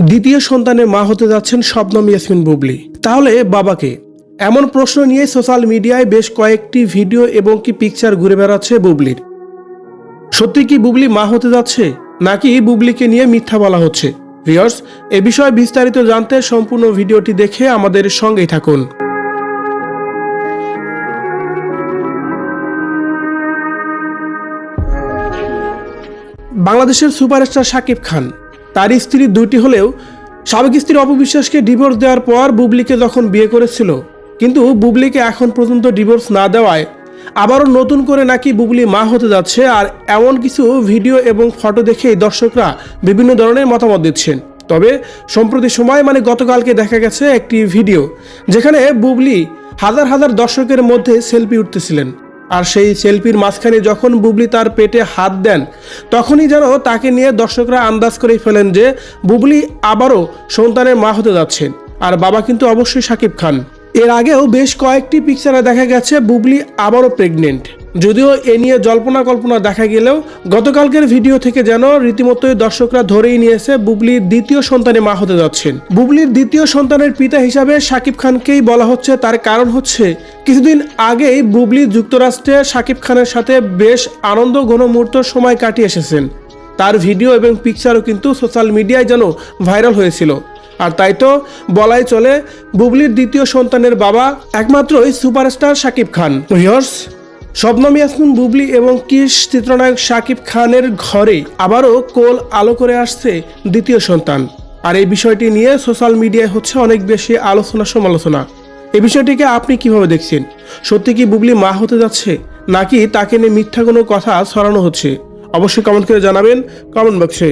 দ্বিতীয় সন্তানের মা হতে যাচ্ছেন শবনম ইয়াসমিন বুবলি। তাহলে বাবাকে? এমন প্রশ্ন নিয়ে সোশ্যাল মিডিয়ায় বেশ কয়েকটি ভিডিও এবং পিকচার ঘুরে বেড়াচ্ছে বুবলির। সত্যি কি বুবলি মা হতে যাচ্ছে, নাকি বুবলিকে নিয়ে মিথ্যা বলা হচ্ছে? ভিউয়ার্স, এ বিষয়ে বিস্তারিত জানতে সম্পূর্ণ ভিডিওটি দেখে আমাদের সঙ্গেই থাকুন। বাংলাদেশের সুপারস্টার শাকিব খান, তার স্ত্রী দুইটি হলেও সাবেক স্ত্রী অপবিশ্বাসকে ডিভোর্স দেওয়ার পর বুবলিকে যখন বিয়ে করেছিল, কিন্তু বুবলিকে এখন পর্যন্ত ডিভোর্স না দেওয়ায় আবারও নতুন করে নাকি বুবলি মা হতে যাচ্ছে। আর এমন কিছু ভিডিও এবং ফটো দেখেই দর্শকরা বিভিন্ন ধরনের মতামত দিচ্ছেন। তবে সম্প্রতি সময় গতকালকে দেখা গেছে একটি ভিডিও, যেখানে বুবলি হাজার হাজার দর্শকের মধ্যে সেলফি উঠতেছিলেন। আর সেই সেলফির মাঝখানে যখন বুবলি তার পেটে হাত দেন, তখনই যেন তাকে নিয়ে দর্শকরা আন্দাজ করে ফেলেন যে বুবলি আবারও সন্তানের মা হতে যাচ্ছেন। আর বাবা কিন্তু অবশ্যই শাকিব খান। এর আগেও বেশ কয়েকটি পিকচারে দেখা গেছে বুবলি আবারও প্রেগনেন্ট। যদিও এ নিয়ে জল্পনা কল্পনা দেখা গেলেও গতকালকের ভিডিও থেকে যেন রীতিমতোই দর্শকরা ধরেই নিয়েছে বুবলির দ্বিতীয় সন্তানে মা হতে যাচ্ছেন। বুবলির দ্বিতীয় সন্তানের পিতা হিসাবে শাকিব খানকেই বলা হচ্ছে। তার কারণ হচ্ছে, কিছুদিন আগেই বুবলি যুক্তরাষ্ট্রে শাকিব খানের সাথে বেশ আনন্দ ঘন মুহূর্ত সময় কাটিয়ে এসেছেন। তার ভিডিও এবং পিকচারও কিন্তু সোশ্যাল মিডিয়ায় যেন ভাইরাল হয়েছিল। আর তাই তো বলাই চলে, বুবলির দ্বিতীয় সন্তানের বাবা একমাত্রই সুপারস্টার শাকিব খান। ভিউয়ার্স, শবনম ইয়াসমিন বুবলি এবং কিস চিত্রনায়ক শাকিব খানের ঘরে আবারও কোল আলো করে আসছে দ্বিতীয় সন্তান। আর এই বিষয়টি নিয়ে সোশ্যাল মিডিয়ায় হচ্ছে অনেক বেশি আলোচনা সমালোচনা। এই বিষয়টিকে আপনি কিভাবে দেখছেন? সত্যি কি বুবলি মা হতে যাচ্ছে, নাকি তাকে নিয়ে মিথ্যা কোনো কথা ছড়ানো হচ্ছে? অবশ্যই কমেন্ট করে জানাবেন কমেন্ট বক্সে।